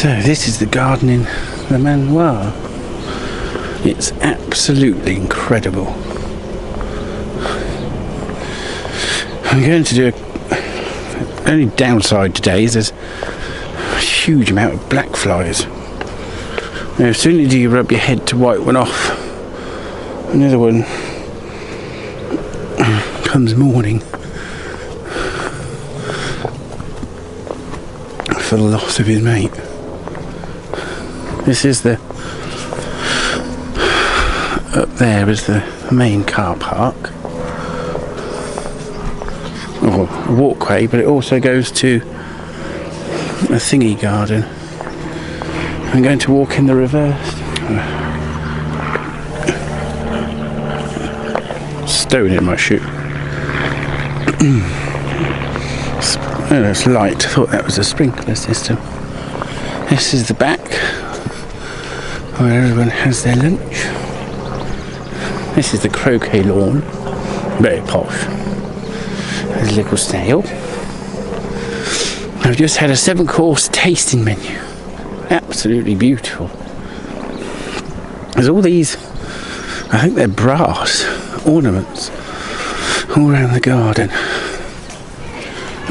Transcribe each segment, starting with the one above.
So this is the garden in the Manoir. It's absolutely incredible. I'm going to do only downside today is there's a huge amount of black flies. Now, as soon as you rub your head to wipe one off, another one comes mourning for the loss of his mate. This is up there is the main car park, or a walkway, but it also goes to a thingy garden. I'm going to walk in the reverse. Stone in my shoe. Oh, it's light. I thought that was a sprinkler system. This is the back where everyone has their lunch. This is the croquet lawn. Very posh. There's a little snail. I've just had a 7-course tasting menu. Absolutely beautiful. There's all these, I think they're brass ornaments all around the garden.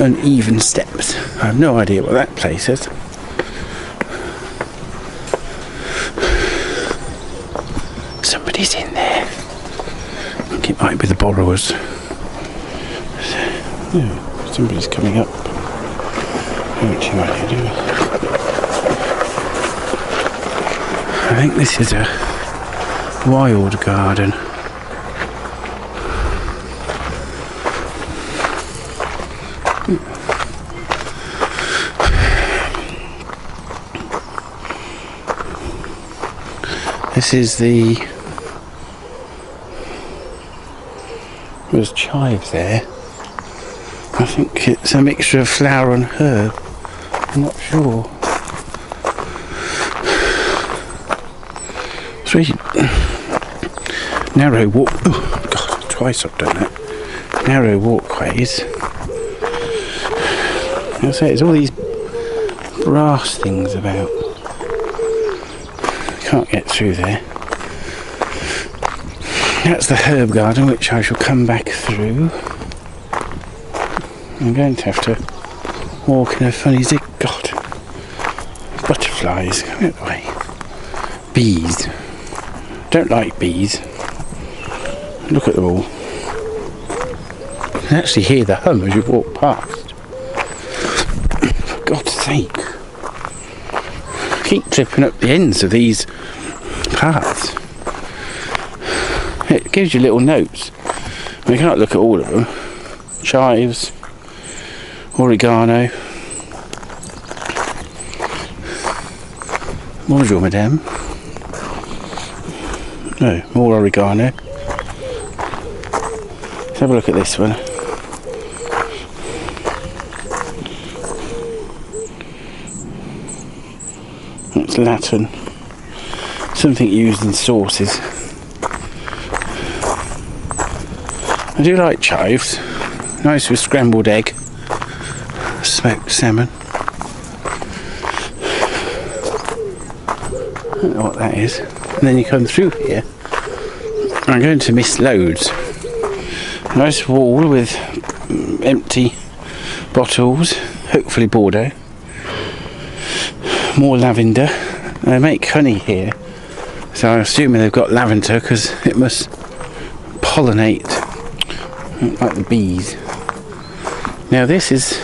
Uneven steps. I have no idea what that place is. Somebody's in there. I think it might be the borrowers. Oh, somebody's coming up. What you might do? I think this is a wild garden. This is there's chives there. I think it's a mixture of flower and herb. I'm not sure. It's really narrow walk. Oh God, twice I've done that. Narrow walkways. I say there's all these brass things about. Can't get through there. That's the herb garden, which I shall come back through. I'm going to have to walk in a funny zig. God, butterflies, come out the way. Bees. Don't like bees. Look at them all. You can actually hear the hum as you walk past. For God's sake. Keep tripping up the ends of these paths. It gives you little notes. We can't look at all of them. Chives, oregano. Bonjour, madame. No, more oregano. Let's have a look at this one. It's Latin. Something used in sauces. I do like chives. Nice with scrambled egg. Smoked salmon. I don't know what that is. And then you come through here. I'm going to miss loads. Nice wall with empty bottles. Hopefully Bordeaux. More lavender. They make honey here. So I'm assuming they've got lavender because it must pollinate like the bees. Now this is,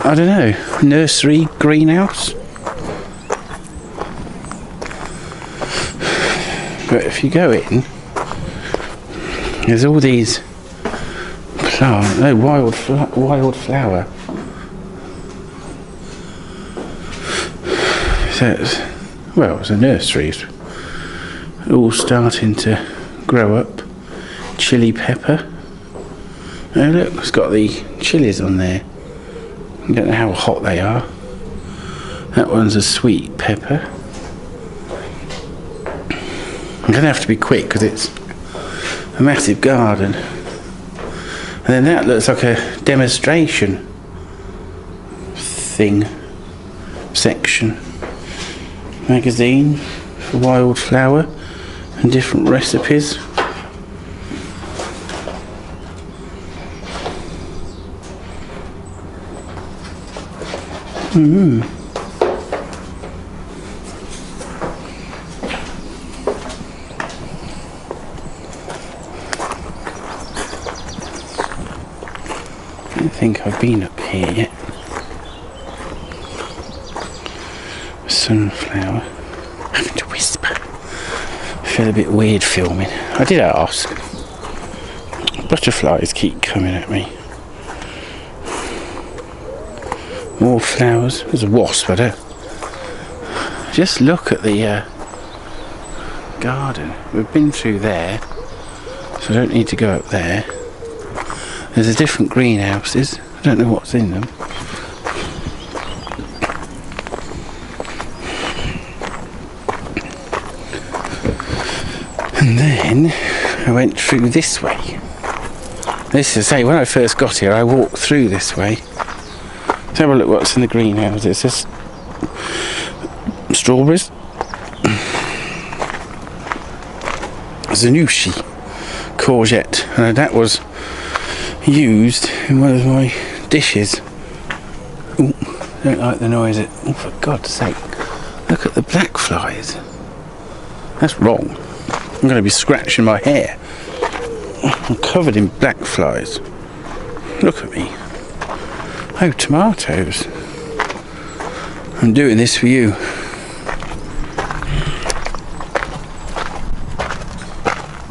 I don't know, nursery greenhouse. But if you go in, there's all these plants. No, wild flower. So it's a nursery. It's all starting to grow up. Chili pepper. Oh look, it's got the chilies on there. I don't know how hot they are. That one's a sweet pepper. I'm going to have to be quick because it's a massive garden. And then that looks like a demonstration thing. section magazine for wildflower and different recipes. I don't think I've been up here yet. Sunflower. Having to whisper. I feel a bit weird filming. I did ask. Butterflies keep coming at me. More flowers. There's a wasp, I don't. Just look at the garden. We've been through there, so I don't need to go up there. There's a different greenhouses. I don't know what's in them. And then I went through this way. This is, say, when I first got here, I walked through this way. Let's have a look what's in the greenhouse. It's just strawberries. Zanushi courgette, and that was used in one of my dishes. Ooh, don't like the noise. Oh, for God's sake! Look at the black flies. That's wrong. I'm going to be scratching my hair. I'm covered in black flies. Look at me. Oh, tomatoes. I'm doing this for you.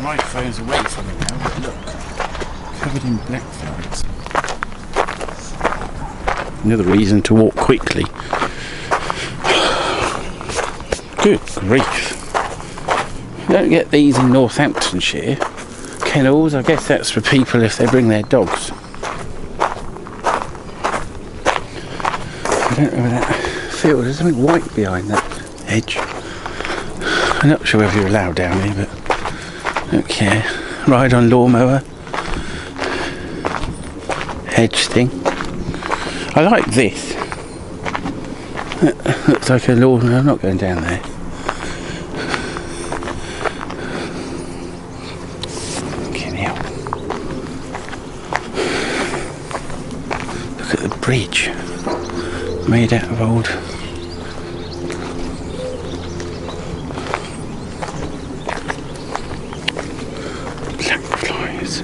My phone's away from me now, but look. Covered in black flies. Another reason to walk quickly. Good grief. You don't get these in Northamptonshire. Kennels, I guess that's for people if they bring their dogs. I don't know where that field, there's something white behind that hedge. I'm not sure whether you're allowed down here, but I don't care. Ride on lawnmower. Hedge thing. I like this. It looks like a lawnmower. I'm not going down there. Look at the bridge. Made out of old black flies.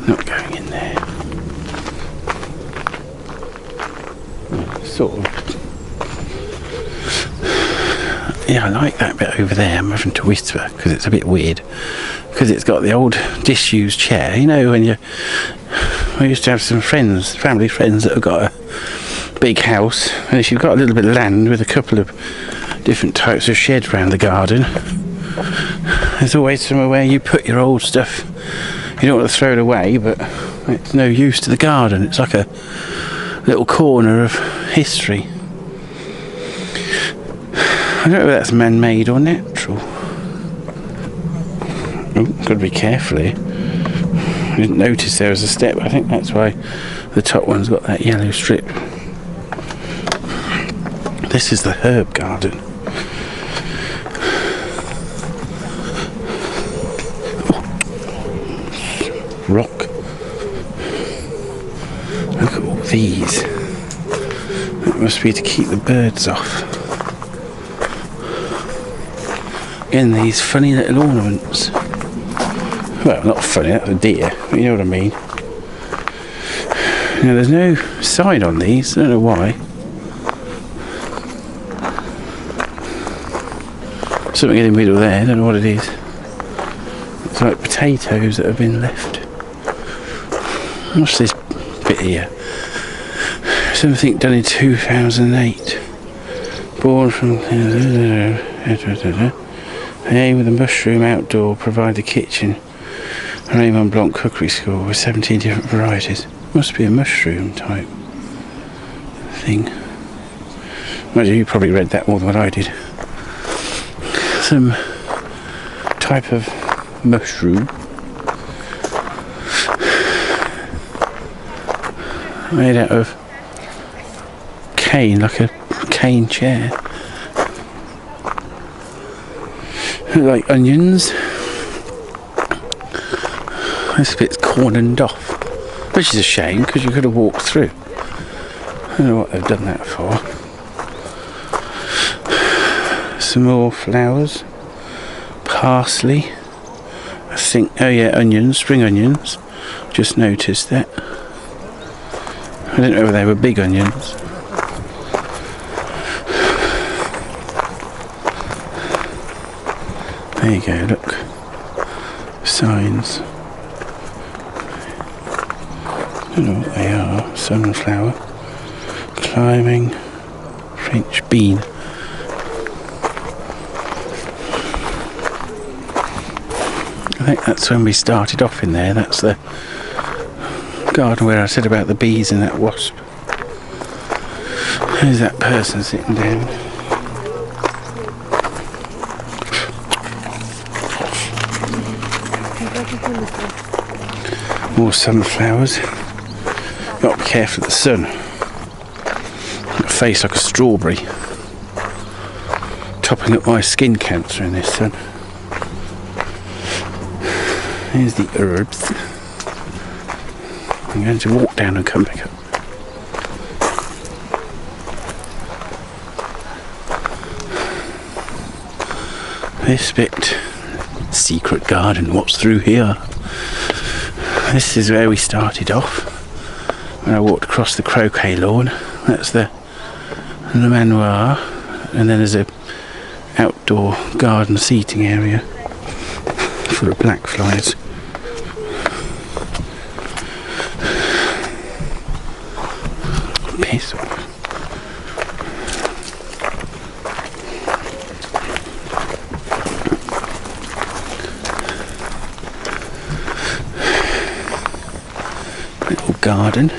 Not going in there. Sort of. Yeah, I like that bit over there. I'm having to whisper because it's a bit weird. Because it's got the old disused chair. You know, when I used to have some friends, family friends that have got a big house, and if you've got a little bit of land with a couple of different types of sheds around the garden, there's always somewhere where you put your old stuff. You don't want to throw it away, but it's no use to the garden. It's like a little corner of history. I don't know if that's man-made or natural. Oh, got to be careful here. I didn't notice there was a step. I think that's why the top one's got that yellow strip. This is the herb garden. Oh. Rock. Look at all these. That must be to keep the birds off. Again, these funny little ornaments. Well, not funny, that's a deer, but you know what I mean. Now, there's no sign on these, I don't know why. Something in the middle there, I don't know what it is. It's like potatoes that have been left. What's this bit here? Something done in 2008. Born from... aim with a mushroom outdoor, provide the kitchen. Raymond Blanc cookery school with 17 different varieties. Must be a mushroom type thing. Imagine you probably read that more than what I did. Some type of mushroom. made out of cane, like a cane chair. Like onions. This bit's cornered off, which is a shame because you could have walked through. I don't know what they've done that for. Some more flowers. Parsley. I think, oh yeah, onions, spring onions. Just noticed that. I don't know whether they were big onions. There you go, look. Signs. I don't know what they are. Sunflower. Climbing. French bean. I think that's when we started off in there. That's the garden where I said about the bees and that wasp. There's that person sitting down. More sunflowers. Got to be careful of the sun. Got a face like a strawberry. Topping up my skin cancer in this sun. Here's the herbs. I'm going to walk down and come back up. This bit, secret garden, what's through here? This is where we started off when I walked across the croquet lawn. That's the Manoir, and then there's a outdoor garden seating area full of black flies. Piss off. Little garden.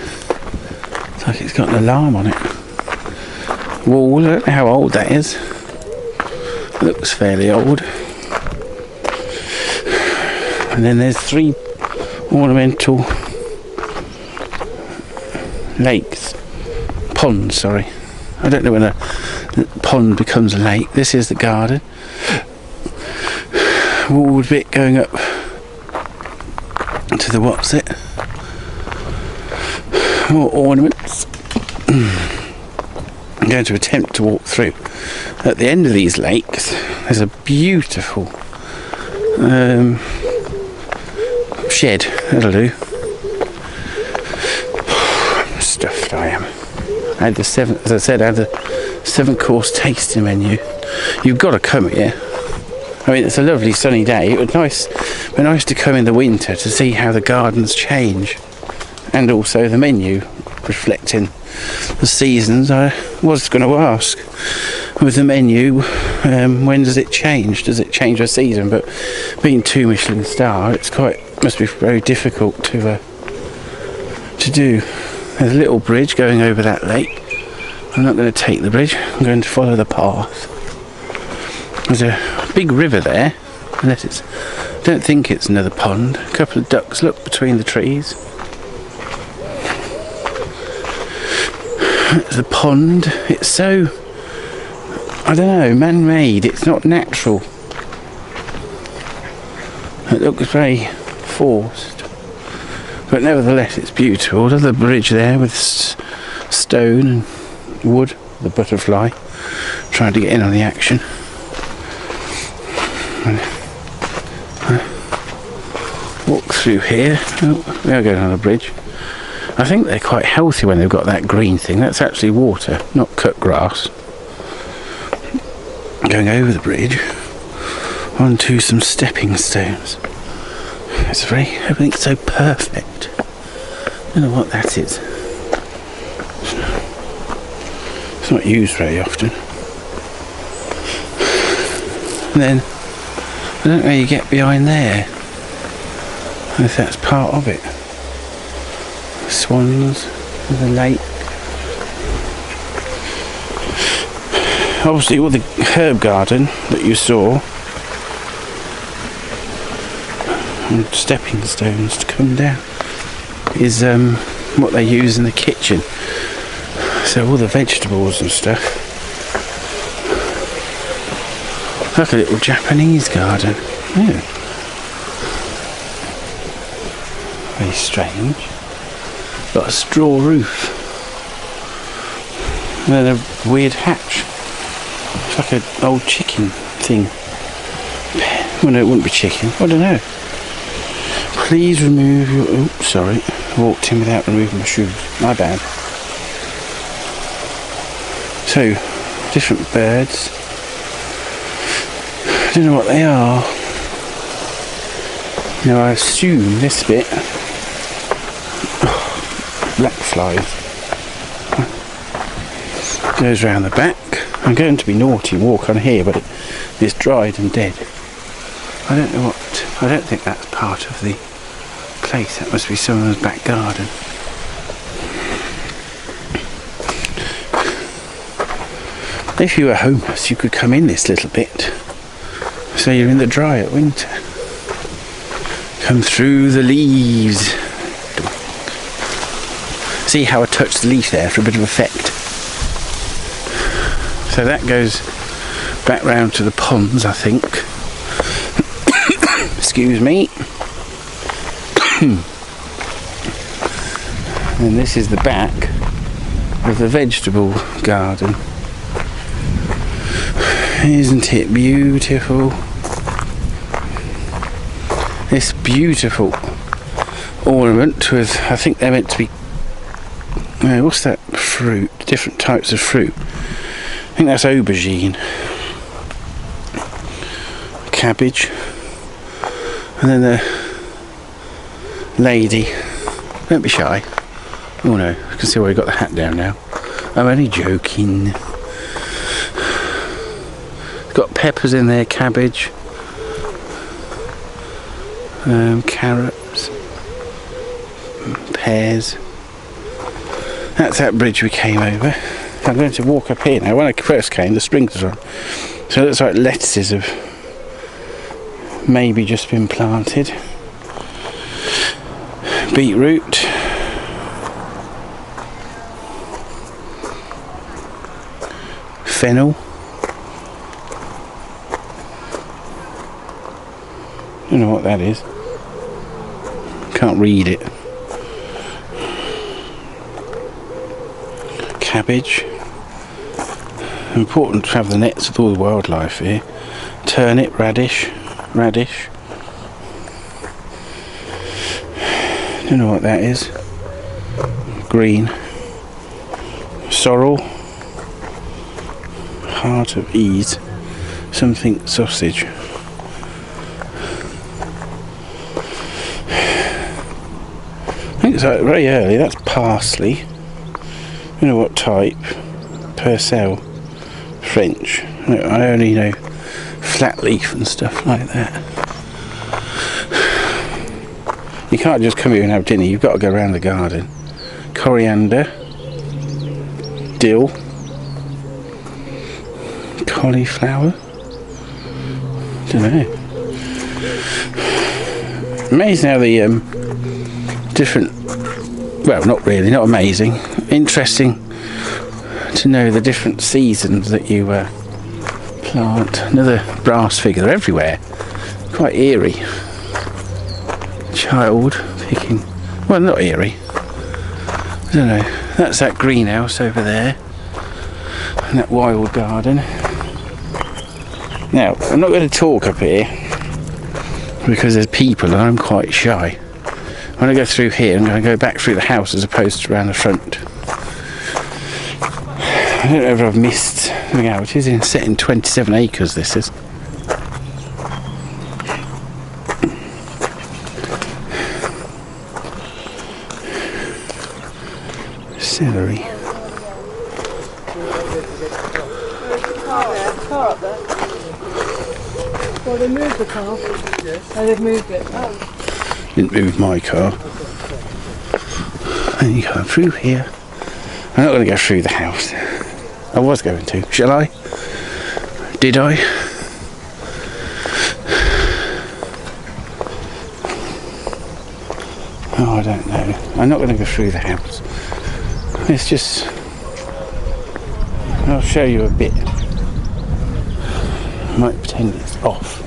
It's like it's got an alarm on it. Wall, I don't know how old that is. It looks fairly old. And then there's 3 ornamental lakes. Ponds, sorry. I don't know when a pond becomes a lake. This is the garden. Walled bit going up to the what's it? More ornaments. I'm going to attempt to walk through. At the end of these lakes, there's a beautiful shed. That'll do. Stuffed I am. I had the 7, as I said, I had the 7-course tasting menu. You've got to come here. I mean, it's a lovely sunny day. It would be nice to come in the winter to see how the gardens change, and also the menu reflecting the seasons. I was going to ask with the menu, when does it change? Does it change a season? But being 2 Michelin star, must be very difficult to do. There's a little bridge going over that lake. I'm not going to take the bridge. I'm going to follow the path. There's a big river there, unless it's. I don't think it's another pond. A couple of ducks look between the trees. There's a pond. It's so, I don't know, man-made. It's not natural. It looks very forced. But nevertheless, it's beautiful. There's a bridge there with stone and wood. The butterfly trying to get in on the action. Walk through here. Oh, we are going on a bridge. I think they're quite healthy when they've got that green thing. That's actually water, not cut grass. Going over the bridge onto some stepping stones. Everything's so perfect. I don't know what that is. It's not used very often. And then I don't know how you get behind there. If that's part of it. Swans, the lake. Obviously, all the herb garden that you saw, and stepping stones to come down, is what they use in the kitchen. So all the vegetables and stuff. Like a little Japanese garden. Yeah. Very strange. Got a straw roof. And then a weird hatch. It's like an old chicken thing. Well, no, it wouldn't be chicken. I don't know. Please remove your... Oops, sorry. I walked in without removing my shoes. My bad. So, different birds. I don't know what they are. Now, I assume this bit... black flies. Goes round the back. I'm going to be naughty and walk on here, but it's dried and dead. I don't know what... I don't think that's part of the place. That must be someone's back garden. If you were homeless, you could come in this little bit. So you're in the dry at winter. Come through the leaves. See how I touched the leaf there for a bit of effect. So that goes back round to the ponds, I think. Excuse me. And this is the back of the vegetable garden. Isn't it beautiful? This beautiful ornament with, I think they're meant to be, what's that fruit? Different types of fruit. I think that's aubergine. Cabbage. And then the lady, don't be shy. Oh no, I can see why you got the hat down now. I'm only joking. Got peppers in there, cabbage, carrots, pears. That's that bridge we came over. I'm going to walk up here now. When I first came, the sprinklers were on, so it looks like lettuces have maybe just been planted. Beetroot, fennel. I don't know what that is. Can't read it. Cabbage. Important to have the nets with all the wildlife here. Turnip, radish. Don't know what that is. Green. Sorrel. Heart of ease. Something sausage. I think it's like very early. That's parsley. I don't know what type. Purcell. French. I only know flat leaf and stuff like that. You can't just come here and have dinner. You've got to go around the garden. Coriander. Dill. Cauliflower. Don't know. Amazing how the different, well, not really, not amazing, interesting to know the different seasons that you plant. Another brass figure. They're everywhere. Quite eerie. Child picking, well, not eerie, I don't know. That's that greenhouse over there and that wild garden. Now I'm not going to talk up here because there's people and I'm quite shy. I'm going to go through here. I'm going to go back through the house as opposed to around the front. I don't know if I've missed something out. It is set in 27 acres, this is. Celery. Well, they moved the car. Yes. Oh, they've moved it. Oh. Didn't move my car. And you go through here. I'm not going to go through the house. I was going to. Shall I? Did I? Oh, I I don't know. I'm not going to go through the house. It's just... I'll show you a bit. I might pretend it's off.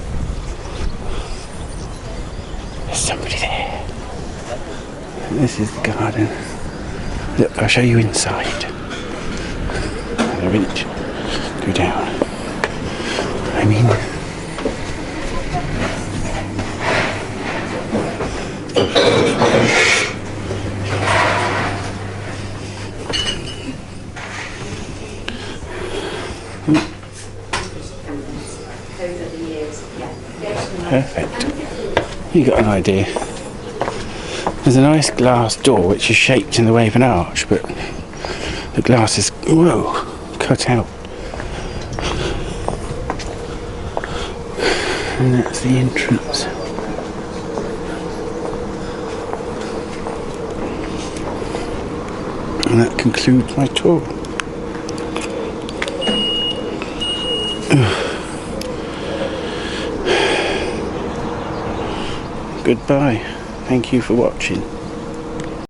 There's somebody there. This is the garden. Look, I'll show you inside. A minute. Go down. I mean... Perfect. You got an idea. There's a nice glass door which is shaped in the way of an arch, but the glass is, whoa, cut out. And that's the entrance. And that concludes my tour. Goodbye. Thank you for watching.